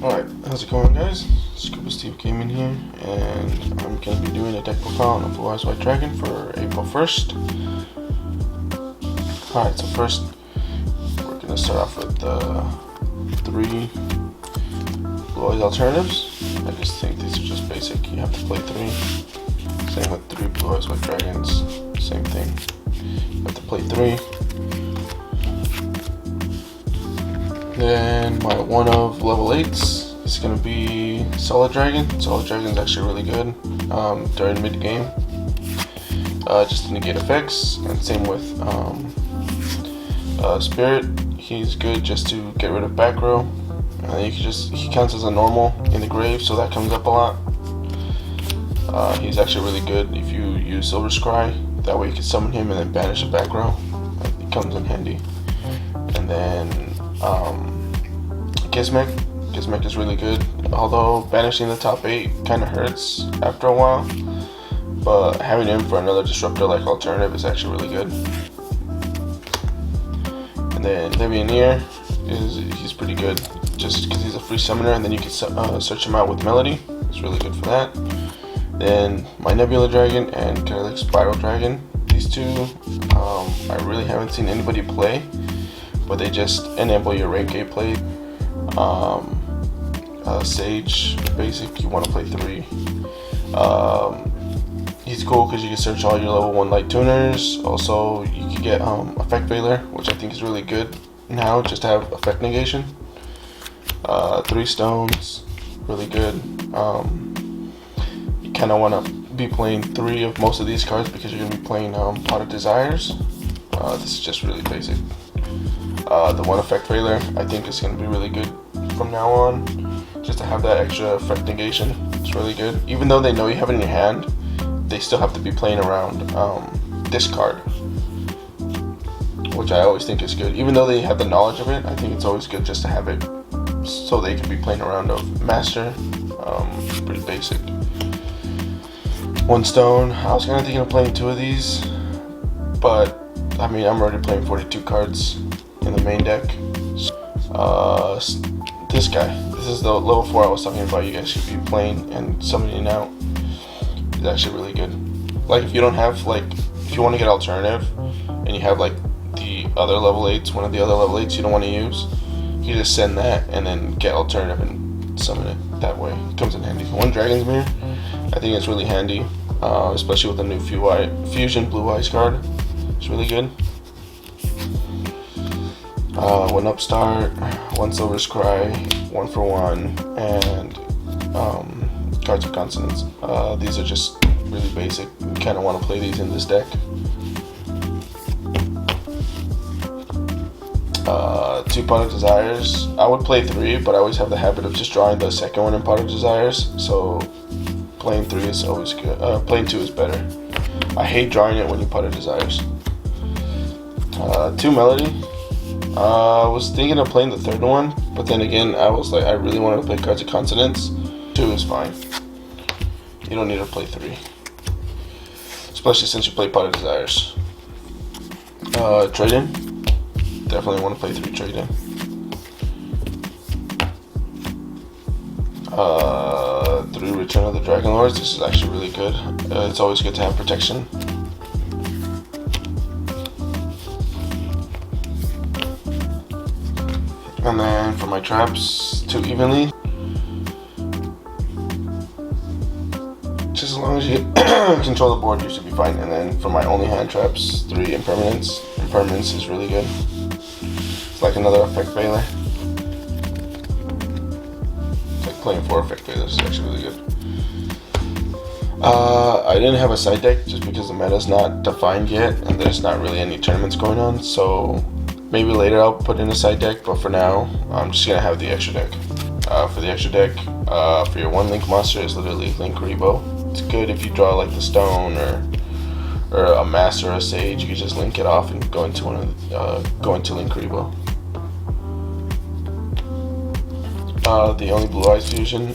Alright, how's it going, guys? Scuba Steve Gaming here, and I'm going to be doing a deck profile on a Blue Eyes White Dragon for April 1st. Alright, so first we're going to start off with three Blue Eyes alternatives. I just think these are just basic, you have to play three. Same with three Blue Eyes White Dragons, same thing. You have to play three. Then my one of level 8s is going to be Solid Dragon. Solid Dragon is actually really good during mid game, just to negate effects. And same with Spirit. He's good just to get rid of back row. He counts as a normal in the grave, so that comes up a lot. He's actually really good if you use Silver Scry. That way you can summon him and then banish the back row. It comes in handy. And then Gizmek. Gizmek is really good, although banishing the top 8 kind of hurts after a while, but having him for another disruptor like alternative is actually really good. And then Levianeer, he's pretty good just because he's a free summoner, and then you can search him out with Melody. It's really good for that. Then my Nebula Dragon and Kinetic Spiral Dragon, these two I really haven't seen anybody play, but they just enable your rank 8 play. Sage, basic, you want to play 3. He's cool because you can search all your level 1 light tuners. Also, you can get Effect Veiler, which I think is really good now, just to have effect negation. 3 stones, really good. You kind of want to be playing 3 of most of these cards because you're going to be playing Pot of Desires. This is just really basic. The one Effect Veiler I think is going to be really good from now on, just to have that extra effect negation. It's really good. Even though they know you have it in your hand, they still have to be playing around this card, which I always think is good. Even though they have the knowledge of it, I think it's always good just to have it so they can be playing around a master. Pretty basic. 1 stone. I was kind of thinking of playing 2 of these, but I mean, I'm already playing 42 cards in the main deck. This guy, this is the level 4 I was talking about. You guys should be playing and summoning out. He's actually really good. Like if you don't have if you want to get alternative and you have like the other level 8s, one of the other level 8s you don't want to use, you just send that and then get alternative and summon it that way. It comes in handy. 1 Dragon's Mirror, I think it's really handy, especially with the new Fusion Blue Eyes card. It's really good. 1 Upstart, 1 Silver Scry, 1 for 1, and Cards of Consonance. These are just really basic. You kind of want to play these in this deck. 2 Pot of Desires. I would play 3, but I always have the habit of just drawing the second one in Pot of Desires, so playing 3 is always good. Playing 2 is better. I hate drawing it when you Pot of Desires. 2 Melody. I was thinking of playing the 3rd one, but then again, I was like, I really wanted to play Cards of Consonance. 2 is fine. You don't need to play 3, especially since you play Pot of Desires. Trade-in. Definitely want to play 3 trade-in. 3 Return of the Dragon Lords. This is actually really good. It's always good to have protection. And then for my traps, 2 evenly. Just as long as you control the board, you should be fine. And then for my only hand traps, 3 Impermanence. Impermanence is really good. It's like another Effect Veiler. It's like playing 4 Effect Veilers. It's actually really good. I didn't have a side deck just because the meta's not defined yet, and there's not really any tournaments going on. So maybe later I'll put in a side deck, but for now, I'm just going to have the extra deck. For the extra deck, for your 1 Link monster is literally Link Rebo. It's good if you draw like the Stone or a Master or a Sage. You can just link it off and go into Link Rebo. The only Blue Eyes Fusion,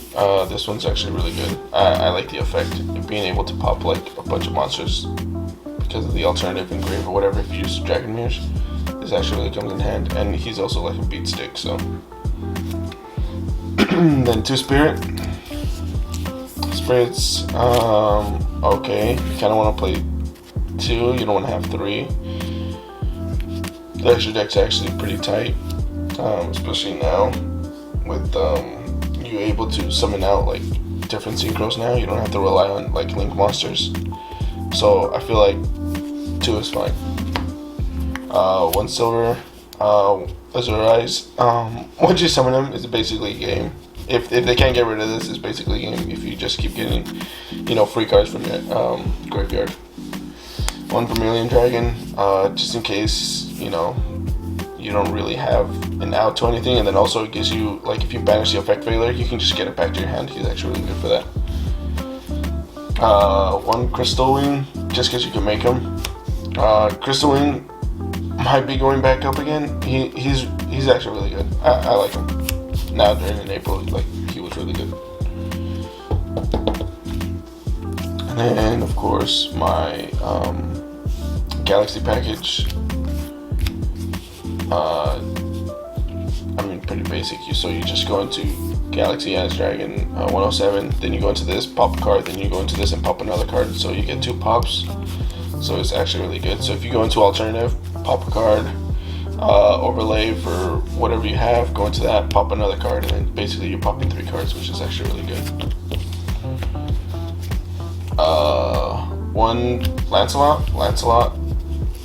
this one's actually really good. I like the effect of being able to pop like a bunch of monsters because of the alternative in grave or whatever if you use Dragon Mirrors. This actually really comes in hand, and he's also like a beat stick, so Then 2 spirit. Spirits, okay. You kind of want to play 2. You don't want to have 3. The extra deck's actually pretty tight, especially now with you able to summon out like different synchros now. You don't have to rely on like link monsters. So I feel like 2 is fine. 1 silver. Azure Eyes. Once you summon them, it's basically a game. If they can't get rid of this, it's basically a game. If you just keep getting, free cards from your graveyard. 1 Vermilion Dragon, just in case, you don't really have an out to anything, and then also it gives you, like, if you banish the effect failure, you can just get it back to your hand. He's actually really good for that. 1 Crystal Wing, just because you can make him. Crystal Wing might be going back up again. He's actually really good. I like him. Now during in April, like, he was really good. And then, of course, my Galaxy package. Pretty basic. So you just go into Galaxy as Dragon 107, then you go into this, pop a card, then you go into this and pop another card. So you get 2 pops. So it's actually really good. So if you go into alternative, pop a card, overlay for whatever you have, go into that, pop another card, and then basically you're popping 3 cards, which is actually really good. 1 Lancelot. Lancelot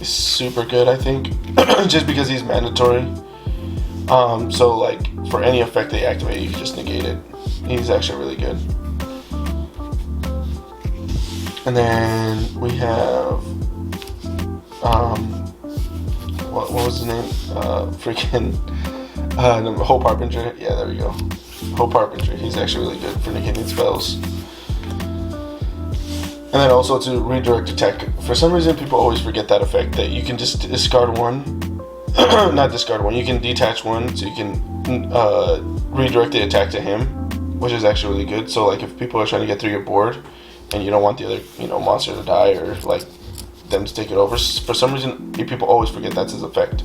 is super good, I think, just because he's mandatory. So like for any effect they activate, you can just negate it. He's actually really good. And then we have what was his name? Hope Harbinger. Yeah, there we go. Hope Harbinger. He's actually really good for negating spells. And then also to redirect attack. For some reason, people always forget that effect, that you can just discard 1. Not discard 1. You can detach 1, so you can redirect the attack to him, which is actually really good. So like if people are trying to get through your board, and you don't want the other monster to die or like them to take it over, for some reason people always forget that's his effect.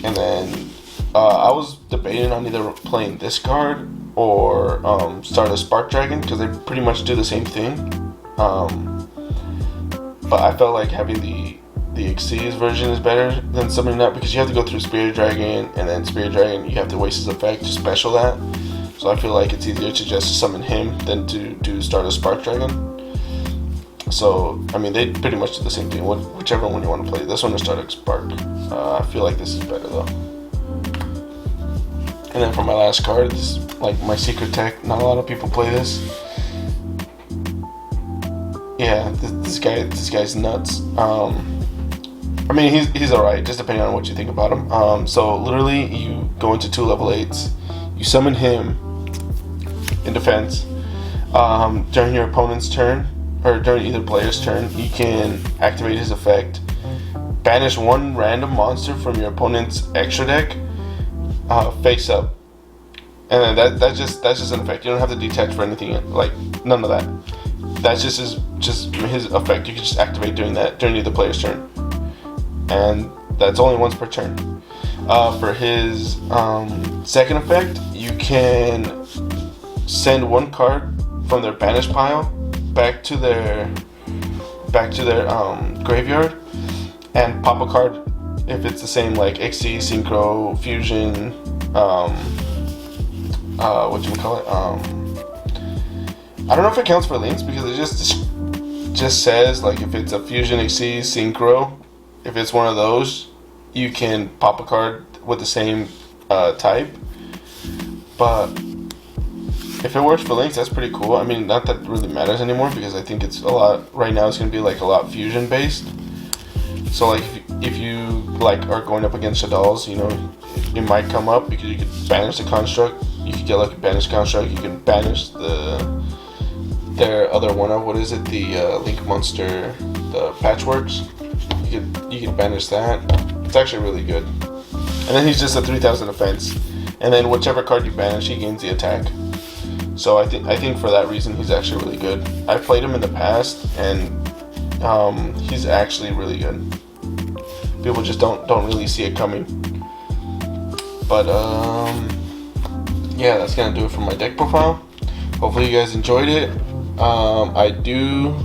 And then I was debating on either playing this card or start a Spark Dragon, because they pretty much do the same thing. But I felt like having the Xyz version is better than summoning that, because you have to go through Spirit Dragon, and then Spirit Dragon you have to waste his effect to special that. So I feel like it's easier to just summon him than to start a Spark Dragon. So they pretty much do the same thing. Whichever one you want to play. This one is start a Spark. I feel like this is better though. And then for my last card, this is like my secret tech. Not a lot of people play this. Yeah, this guy's nuts. He's alright, just depending on what you think about him. So literally, you go into 2 level 8s, you summon him in defense. During your opponent's turn, or during either player's turn, you can activate his effect. Banish 1 random monster from your opponent's extra deck, face up, and then that's just an effect. You don't have to detach for anything, like none of that. That's just his effect. You can just activate during either player's turn, and that's only once per turn. For his second effect, you can send 1 card from their banish pile back to their graveyard, and pop a card if it's the same, like Xyz, Synchro, Fusion, I don't know if it counts for links, because it just says like if it's a Fusion, Xyz, Synchro, if it's one of those, you can pop a card with the same type. But if it works for links, that's pretty cool. Not that it really matters anymore, because I think it's a lot, right now it's going to be like a lot Fusion based. So like if you like are going up against Shadal's, it might come up, because you could banish the construct. You could get like a banished construct. You can banish their other one of, what is it, the Link monster, the Patchworks. You can banish that. It's actually really good. And then he's just a 3,000 defense. And then whichever card you banish, he gains the attack. So I think for that reason he's actually really good. I've played him in the past, and he's actually really good. People just don't really see it coming. But yeah, that's gonna do it for my deck profile. Hopefully you guys enjoyed it. I do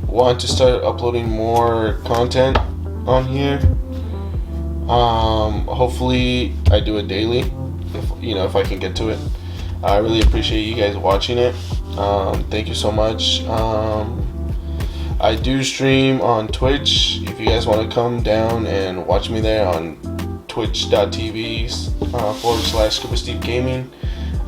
want to start uploading more content on here. Hopefully I do it daily, if I can get to it. I really appreciate you guys watching it. Thank you so much. I do stream on Twitch. If you guys want to come down and watch me there on twitch.tv/ScubaSteve Gaming.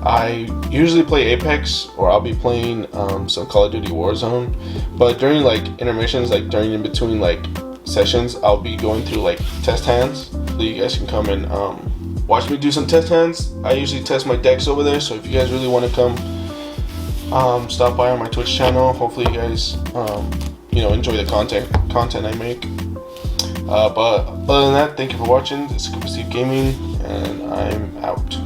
I usually play Apex, or I'll be playing some Call of Duty Warzone. But during like intermissions, like during in between like sessions, I'll be going through like test hands. So you guys can come and watch me do some test hands. I usually test my decks over there. So if you guys really want to come, stop by on my Twitch channel. Hopefully you guys enjoy the content I make. But other than that, thank you for watching. This is ScubaSteve Gaming, and I'm out.